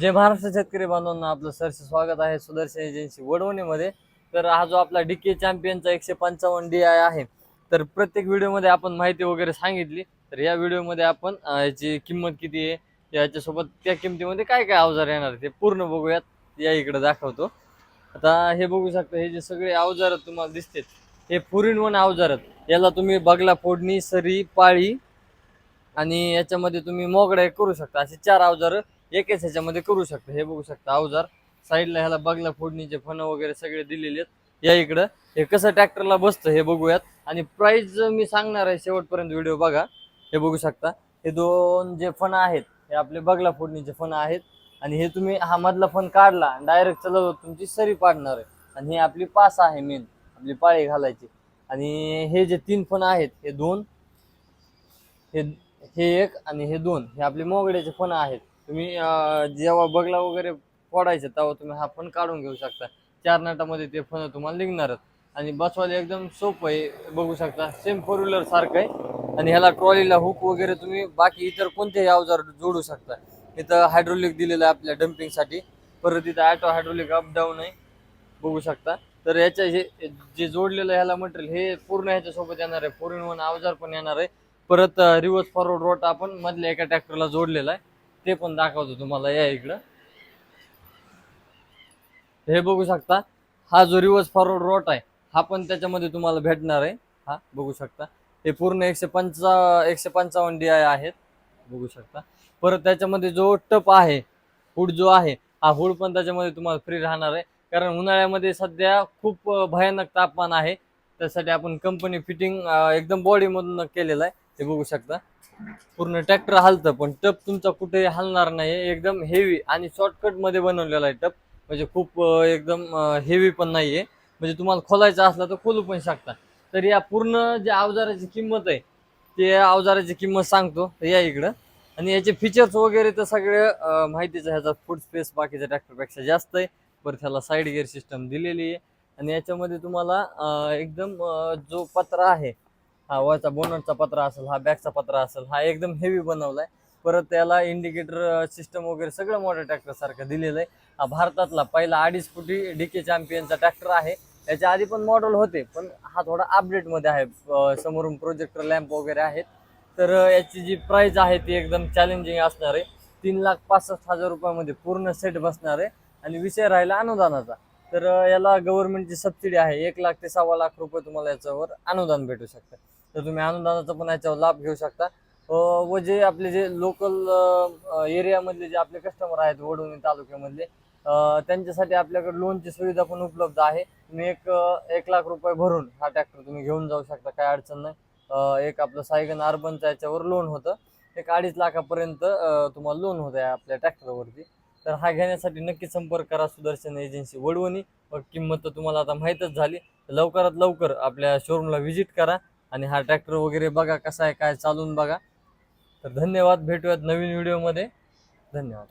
जय महाराष्ट्र शेतकरी बांधवांना आपलं सरसे स्वागत आहे सुदर्शन एजन्सी वडवणीमध्ये। तर हा जो आपला डीके चॅम्पियनचा 155 DI आहे, तर प्रत्येक व्हिडिओमध्ये आपण माहिती वगैरे सांगितली। तर या व्हिडिओमध्ये आपण याची किंमत किती आहे, याच्यासोबत त्या किमतीमध्ये काय काय अवजार येणार ते पूर्ण बघूयात। या इकडे दाखवतो। आता हे बघू शकता, हे जे सगळे अवजार तुम्हाला दिसतात हे 4in1 अवजार आहेत। याला तुम्ही बगला फोडणी, सरी, पाळी आणि याच्यामध्ये तुम्ही मोगड्या करू शकता। असे 4 अवजार एकाच ह्याच्यामध्ये करू शकता। हे बघू शकता अवजार साईडला, ह्याला बगला फोडणीचे फणं वगैरे सगळे दिलेले आहेत। या इकडं हे कसं ट्रॅक्टरला बसतं हे बघूयात, आणि प्राइस मी सांगणार आहे, शेवटपर्यंत व्हिडिओ बघा। हे बघू शकता, हे दोन जे फणं आहेत हे आपले बगला फोडणीचे फणं आहेत, आणि हे तुम्ही हा मधला फण काढला डायरेक्ट चालवत तुमची सरी पाडणार आहे। आणि ही आपली पास आहे मेन, आपली पाळी घालायची। आणि हे जे 3 फणं आहेत, हे 2, हे हे 1 आणि हे 2, हे आपले मोगड्याचे फणं आहेत। तुम्ही जेव्हा बगला वगैरे फोडायचे तेव्हा तुम्ही हा फण काढून घेऊ शकता। 4 नटामध्ये ते फणं तुम्हाला निघणारच, आणि बसवायला एकदम सोपं आहे। बघू शकता सेम 4 व्हीलर सारखं आहे, आणि ह्याला ट्रॉलीला हुक वगैरे तुम्ही बाकी इतर कोणतेही अवजार जोडू शकता। इथं हायड्रोलिक दिलेलं आहे आपल्या डम्पिंगसाठी, परत इथं ऑटो हायड्रोलिक अप डाऊन आहे, बघू शकता। तर याच्या हे जे जोडलेलं ह्याला मटेरियल हे पूर्ण ह्याच्यासोबत येणार आहे। 4in1 अवजार पण येणार आहे। परत रिव्हर्स फॉरवर्ड रोट आपण मधल्या एका ट्रॅक्टरला जोडलेला आहे, ते पण दाखवतो तुम्हाला। या इकडं हे बघू शकता, हा जो रिव्हर्स फॉरवर्ड रोट आहे हा पण त्याच्यामध्ये तुम्हाला भेटणार आहे। हा बघू शकता, हे पूर्ण 155 DI आहेत, बघू शकता। परत त्याच्यामध्ये जो टप आहे, हुड जो आहे, हा हुड पण त्याच्यामध्ये तुम्हाला फ्री राहणार आहे। कारण उन्हाळ्यामध्ये सध्या खूप भयानक तापमान आहे, त्यासाठी आपण कंपनी फिटिंग एकदम बॉडीमधून केलेलं आहे। हे बघू शकता, पूर्ण ट्रॅक्टर हलतं पण टप तुमचा कुठे हलणार नाही। एकदम हेवी आणि शॉर्टकट मध्ये बनवलेला आहे टप, म्हणजे खूप एकदम हेवी पण नाहीये, म्हणजे तुम्हाला खोलायचं असलं तर खोलू पण शकता। तर या पूर्ण जे अवजाराची किंमत आहे, ते अवजाराची किंमत सांगतो। तर या इकडं, आणि याचे फीचर्स वगैरे तर सगळे माहितीच आहे। ह्याचा फूड स्पेस बाकीच्या ट्रॅक्टरपेक्षा जास्त आहे। परत ह्याला साईड गिअर सिस्टम दिलेली आहे, आणि याच्यामध्ये तुम्हाला एकदम जो पत्रा आहे, हा वरचा बोनटचा पत्रा असेल, हा बॅकचा पत्रा असेल, हा एकदम हेवी बनवलाय। परत त्याला इंडिकेटर सिस्टम वगैरे सगळं मोठ्या ट्रॅक्टर सारखं दिलेलं आहे। हा भारतातला पहिला 2.5 फुटी डीके चॅम्पियनचा ट्रॅक्टर आहे। याच्या आधी पण मॉडेल होते, पण हा थोडा अपडेट मध्ये आहे। समोरून प्रोजेक्टर लॅम्प वगैरे आहेत। तर याची जी प्राइस आहे ती एकदम चॅलेंजिंग असणार आहे। 3,65,000 रुपयामध्ये पूर्ण सेट बसणार आहे। आणि विषय राहिला अनुदानाचा, तर याला गव्हर्नमेंटची सबसिडी आहे। 1 लाख ते 1.25 लाख रुपये तुम्हाला याच्यावर अनुदान भेटू शकतं। तर तुम्ही अनुदानाचा पण याच्यावर लाभ घेऊ शकता। व जे आपले जे लोकल एरियामधले जे आपले कस्टमर आहेत वडवणी तालुक्यामधले, त्यांच्यासाठी आपल्याकडे लोनची सुविधा पण उपलब्ध आहे। तुम्ही 1 लाख रुपये भरून हा ट्रॅक्टर तुम्ही घेऊन जाऊ शकता, काय अडचण नाही। एक आपलं सायगन अर्बनचा याच्यावर लोन होतं, 1-2.5 लाखापर्यंत तुम्हाला लोन होतं आपल्या ट्रॅक्टरवरती। तर हा घेण्यासाठी नक्की संपर्क करा सुदर्शन एजन्सी वडवणी। व किंमत तर तुम्हाला आता माहीतच झाली। लवकरात लवकर आपल्या शोरूमला व्हिजिट करा, आणि हा ट्रॅक्टर वगैरे बघा कसा आहे, काय चालून बघा। तर धन्यवाद, भेटूयात नवीन व्हिडिओमध्ये। धन्यवाद।